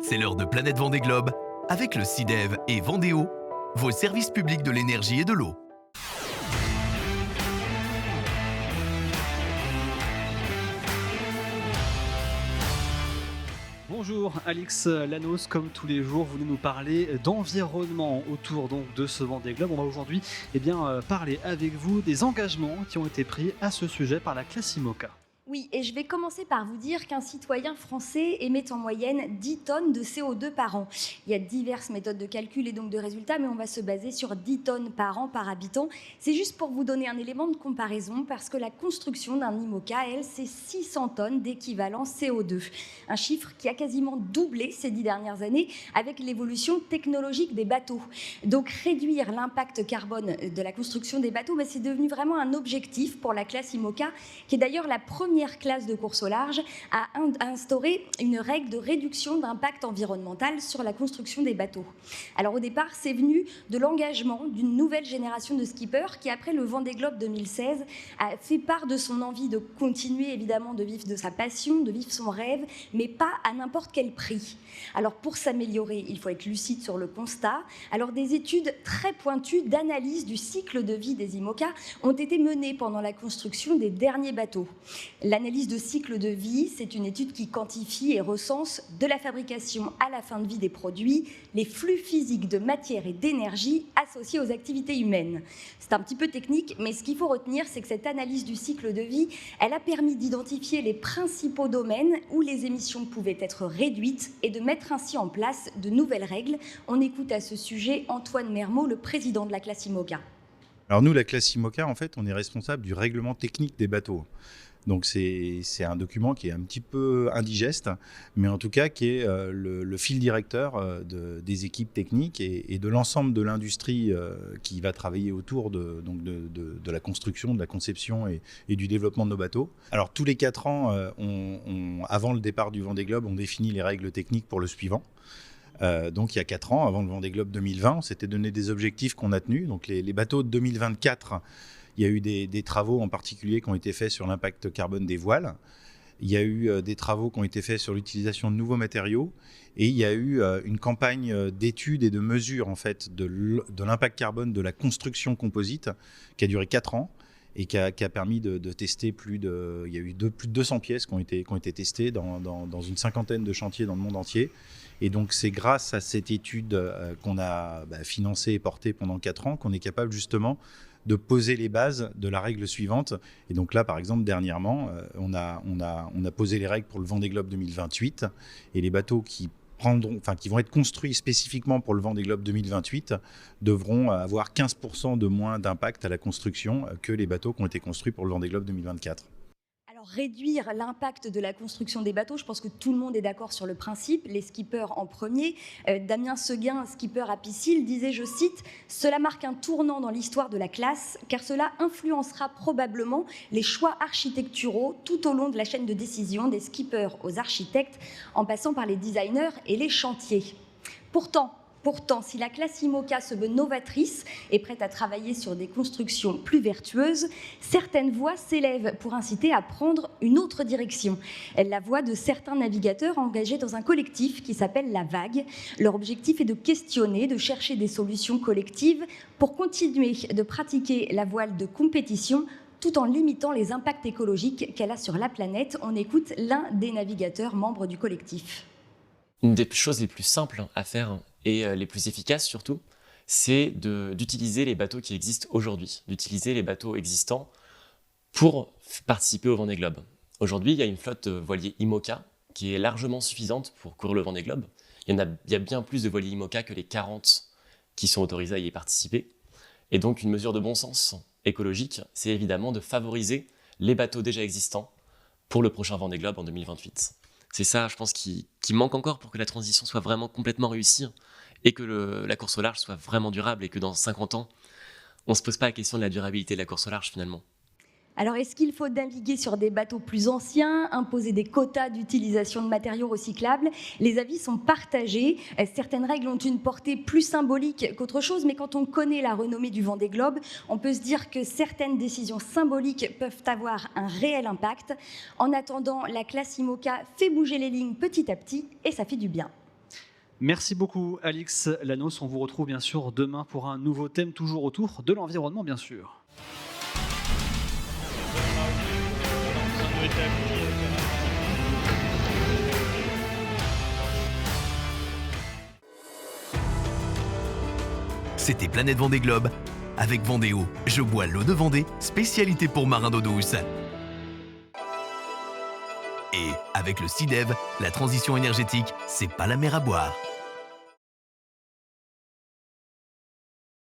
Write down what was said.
C'est l'heure de Planète Vendée Globe avec le CIDEV et Vendéo, vos services publics de l'énergie et de l'eau. Bonjour, Alix Lanos, comme tous les jours, vous nous parler d'environnement autour donc de ce Vendée Globe. On va aujourd'hui parler avec vous des engagements qui ont été pris à ce sujet par la classe IMOCA. Oui, et je vais commencer par vous dire qu'un citoyen français émet en moyenne 10 tonnes de CO2 par an. Il y a diverses méthodes de calcul et donc de résultats, mais on va se baser sur 10 tonnes par an par habitant. C'est juste pour vous donner un élément de comparaison, parce que la construction d'un IMOCA, elle, c'est 600 tonnes d'équivalent CO2. Un chiffre qui a quasiment doublé ces 10 dernières années avec l'évolution technologique des bateaux. Donc réduire l'impact carbone de la construction des bateaux, c'est devenu vraiment un objectif pour la classe IMOCA, qui est d'ailleurs la première classe de course au large à instaurer une règle de réduction d'impact environnemental sur la construction des bateaux. Alors au départ, c'est venu de l'engagement d'une nouvelle génération de skippers qui, après le Vendée Globe 2016, a fait part de son envie de continuer évidemment de vivre de sa passion, de vivre son rêve, mais pas à n'importe quel prix. Alors pour s'améliorer, il faut être lucide sur le constat. Alors des études très pointues d'analyse du cycle de vie des IMOCA ont été menées pendant la construction des derniers bateaux. L'analyse de cycle de vie, c'est une étude qui quantifie et recense de la fabrication à la fin de vie des produits, les flux physiques de matière et d'énergie associés aux activités humaines. C'est un petit peu technique, mais ce qu'il faut retenir, c'est que cette analyse du cycle de vie, elle a permis d'identifier les principaux domaines où les émissions pouvaient être réduites et de mettre ainsi en place de nouvelles règles. On écoute à ce sujet Antoine Mermot, le président de la classe IMOCA. Alors nous, la classe IMOCA, en fait, on est responsable du règlement technique des bateaux. Donc c'est un document qui est un petit peu indigeste, mais en tout cas qui est le fil directeur des équipes techniques et de l'ensemble de l'industrie qui va travailler autour de la construction, de la conception et du développement de nos bateaux. Alors tous les 4 ans, avant le départ du Vendée Globe, on définit les règles techniques pour le suivant. Donc il y a 4 ans, avant le Vendée Globe 2020, on s'était donné des objectifs qu'on a tenus. Donc les bateaux de 2024, il y a eu des travaux en particulier qui ont été faits sur l'impact carbone des voiles. Il y a eu des travaux qui ont été faits sur l'utilisation de nouveaux matériaux. Et il y a eu une campagne d'études et de mesures en fait, de l'impact carbone de la construction composite qui a duré 4 ans et qui a permis de tester il y a eu plus de 200 pièces qui ont été testées dans une 50aine de chantiers dans le monde entier. Et donc c'est grâce à cette étude qu'on a financée et portée pendant 4 ans qu'on est capable justement de poser les bases de la règle suivante. Et donc là, par exemple, dernièrement, on a posé les règles pour le Vendée Globe 2028 et les bateaux qui vont être construits spécifiquement pour le Vendée Globe 2028 devront avoir 15% de moins d'impact à la construction que les bateaux qui ont été construits pour le Vendée Globe 2024. Alors, réduire l'impact de la construction des bateaux, je pense que tout le monde est d'accord sur le principe, les skippers en premier. Damien Seguin, skipper à Piscille, disait, je cite, « Cela marque un tournant dans l'histoire de la classe, car cela influencera probablement les choix architecturaux tout au long de la chaîne de décision, des skippers aux architectes, en passant par les designers et les chantiers. » Pourtant, si la classe IMOCA se veut novatrice et prête à travailler sur des constructions plus vertueuses, certaines voix s'élèvent pour inciter à prendre une autre direction. La voix de certains navigateurs engagés dans un collectif qui s'appelle La Vague. Leur objectif est de questionner, de chercher des solutions collectives pour continuer de pratiquer la voile de compétition tout en limitant les impacts écologiques qu'elle a sur la planète. On écoute l'un des navigateurs membres du collectif. Une des choses les plus simples à faire et les plus efficaces surtout, c'est d'utiliser les bateaux qui existent aujourd'hui, d'utiliser les bateaux existants pour participer au Vendée Globe. Aujourd'hui, il y a une flotte de voiliers IMOCA qui est largement suffisante pour courir le Vendée Globe. Il y a bien plus de voiliers IMOCA que les 40 qui sont autorisés à y participer. Et donc une mesure de bon sens écologique, c'est évidemment de favoriser les bateaux déjà existants pour le prochain Vendée Globe en 2028. C'est ça, je pense, qui manque encore pour que la transition soit vraiment complètement réussie et que la course au large soit vraiment durable et que dans 50 ans, on ne se pose pas la question de la durabilité de la course au large finalement. Alors, est-ce qu'il faut naviguer sur des bateaux plus anciens, imposer des quotas d'utilisation de matériaux recyclables? Les avis sont partagés. Certaines règles ont une portée plus symbolique qu'autre chose, mais quand on connaît la renommée du Vendée Globe, on peut se dire que certaines décisions symboliques peuvent avoir un réel impact. En attendant, la classe IMOCA fait bouger les lignes petit à petit et ça fait du bien. Merci beaucoup Alix Lanos, on vous retrouve bien sûr demain pour un nouveau thème toujours autour de l'environnement bien sûr. C'était Planète Vendée Globe. Avec Vendéo, je bois l'eau de Vendée, spécialité pour marins d'eau douce. Et avec le CIDEV, la transition énergétique, c'est pas la mer à boire.